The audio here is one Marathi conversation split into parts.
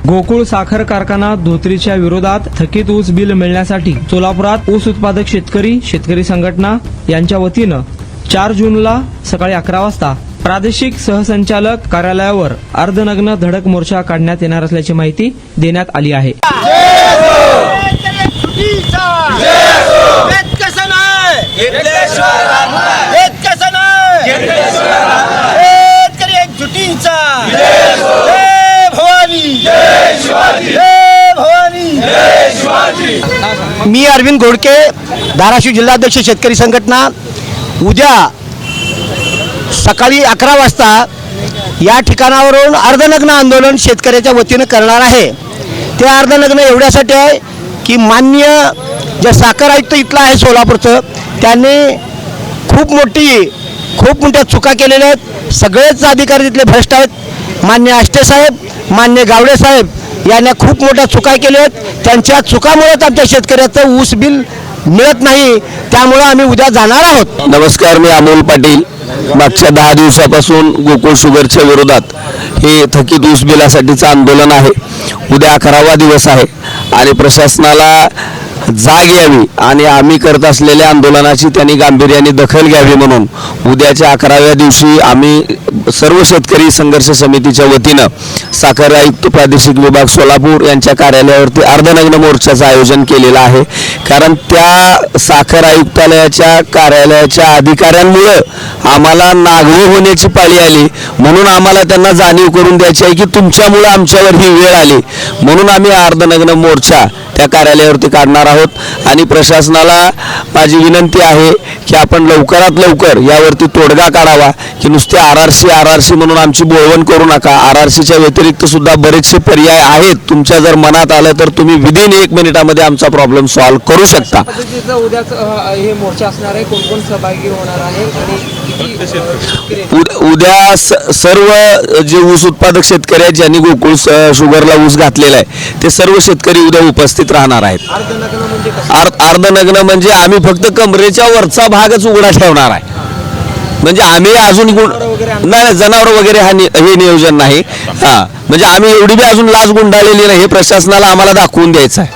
गोकुळ साखर कारखाना धोत्रीच्या विरोधात थकीत ऊस बिल मिळण्यासाठी सोलापुरात ऊस उत्पादक शेतकरी संघटना यांच्या वतीनं 4 जूनला सकाळी 11 वाजता प्रादेशिक सहसंचालक कार्यालयावर अर्धनग्न धडक मोर्चा काढण्यात येणार असल्याची माहिती देण्यात आली आहे. मी अरविंद घोडके, धाराशिव जिल्हाध्यक्ष शेतकरी संघटना. उद्या सकाळी 11 वाजता या ठिकाणावरून अर्धनग्न आंदोलन शेतकऱ्याच्या वतीनं करणार आहे. ते अर्धनग्न एवढ्यासाठी आहे की माननीय जे साखर आयुक्त इथला आहे सोलापूरचं, त्यांनी खूप मोठ्या चुका केलेल्या आहेत. सगळेच अधिकारी तिथले भ्रष्ट आहेत. मान्य आष्टे साहेब, मान्य गावडे साहेब यांनी खूप मोठ्या चुका केल्या आहेत. त्यांच्या चुकामुळेच आमच्या शेतकऱ्याचं ऊस बिल मिळत नाही. त्यामुळे आम्ही उद्या जाणार आहोत. नमस्कार, मी अमोल पाटील. मागच्या 10 दिवसापासून गोकुळ शुगरच्या विरोधात हे थकीत ऊस बिलासाठीचं आंदोलन आहे. उद्या 11वा दिवस आहे आणि प्रशासनाला जाग यावी आणि आम्ही करत असलेल्या आंदोलनाची त्यांनी गांभीर्याने दखल घ्यावी म्हणून उद्याच्या 11व्या दिवशी आम्ही सर्व शेतकरी संघर्ष समितीच्या वतीनं साखर आयुक्त प्रादेशिक विभाग सोलापूर यांच्या कार्यालयावरती अर्धनग्न मोर्चाचं आयोजन केलेलं आहे. कारण त्या साखर आयुक्तालयाच्या कार्यालयाच्या अधिकाऱ्यांमुळे आम्हाला नागवे होण्याची पाळी आली. म्हणून आम्हाला त्यांना जाणीव करून द्यायची आहे की तुमच्यामुळे आमच्यावर ही वेळ आली. म्हणून आम्ही अर्धनग्न मोर्चा त्या कार्यालयावरती काढणार आहोत. आणि प्रशासनाला माझी विनंती आहे की आपण लवकरात लवकर यावरती तोडगा काढावा की नुसते आरआरसी म्हणून आमची बोळवण करू नका. आरआरसीच्या व्यतिरिक्त सुद्धा बरेचसे पर्याय आहेत. तुमच्या जर मनात आलं तर तुम्ही विदिन 1 मिनिटामध्ये आमचा प्रॉब्लेम सॉल्व्ह करू शकता. उद्याच हे मोर्चा असणार आहे. कोण सहभागी होणार आहे उद्या सर्व जे ऊस उत्पादक शेतकरी आहेत ज्यांनी गोकुळ शुगरला ऊस घातलेला आहे ते सर्व शेतकरी उद्या उपस्थित राहणार आहेत. अर्धनग्न म्हणजे आम्ही फक्त कमरेच्या वरचा भागच उघडा ठेवणार आहे. म्हणजे आम्ही अजून नाही, जनावर वगैरे हे नियोजन नाही. म्हणजे आम्ही एवढी बी अजून लाच गुंडाळलेली नाही. हे प्रशासनाला आम्हाला दाखवून द्यायचं आहे.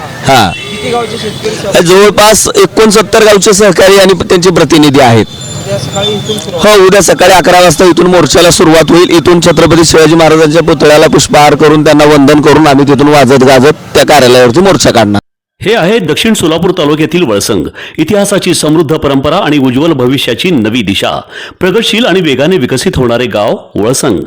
जवळपास 69 गावचे सहकारी आणि त्यांचे प्रतिनिधी आहेत. हो, उद्या सकाळी 11 वाजता इथून मोर्चाला सुरुवात होईल. इथून छत्रपती शिवाजी महाराजांच्या पुतळ्याला पुष्पहार करून त्यांना वंदन करून आम्ही तिथून वाजत गाजत त्या कार्यालयावरती मोर्चा काढणार. हे आहे दक्षिण सोलापूर तालुक्यातील वळसंग. इतिहासाची समृद्ध परंपरा आणि उज्ज्वल भविष्याची नवी दिशा. प्रगतशील आणि वेगाने विकसित होणारे गाव वळसंग.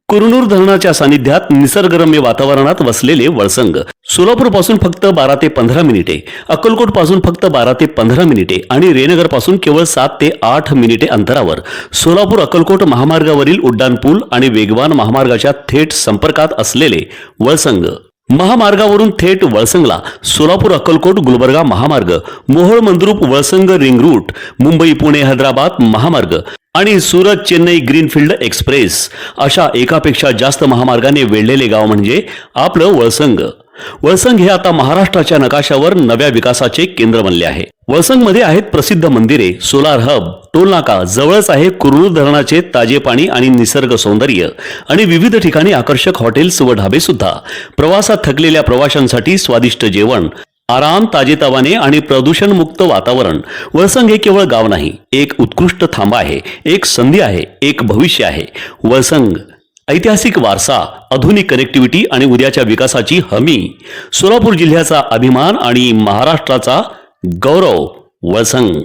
कुरनूर धरणाच्या सानिध्यात निसर्गरम्य वातावरणात वसलेले वळसंग. सोलापूर पासून फक्त 12 ते 15 मिनिटे, अक्कलकोट पासून फक्त 12 ते 15 मिनिटे आणि रेणनगर पासून केवळ 7 ते 8 मिनिटे अंतरावर सोलापूर अक्कलकोट महामार्गावरील उड्डाण पूल आणि वेगवान महामार्गाच्या थेट संपर्कात असलेले वळसंग. महामार्गावरून थेट वळसंगला सोलापूर अक्कलकोट गुलबर्गा महामार्ग, मोहोळ मंद्रुप वळसंग रिंग रूट, मुंबई पुणे हैदराबाद महामार्ग आणि सुरत चेन्नई ग्रीनफील्ड एक्सप्रेस अशा एकापेक्षा जास्त महामार्गाने वेढलेले गाव म्हणजे आपलं वळसंग. वळसंग हे आता महाराष्ट्राच्या नकाशावर नव्या विकासाचे केंद्र बनले आहे. वळसंगमध्ये आहेत प्रसिद्ध मंदिरे, सोलार हब, टोलनाका, जवळच आहे कुरनूर धरणाचे ताजे पाणी आणि निसर्ग सौंदर्य आणि विविध ठिकाणी आकर्षक हॉटेल्स व ढाबे सुद्धा. प्रवासात थकलेल्या प्रवाशांसाठी स्वादिष्ट जेवण, आराम, ताजेतवाने आणि प्रदूषणमुक्त वातावरण. वळसंग हे केवळ गाव नाही, एक उत्कृष्ट थांबा आहे, एक संधी आहे, एक भविष्य आहे. वळसंग ऐतिहासिक वारसा, आधुनिक कनेक्टिव्हिटी आणि उद्याच्या विकासाची हमी. सोलापूर जिल्ह्याचा अभिमान आणि महाराष्ट्राचा गौरव. वळसंग.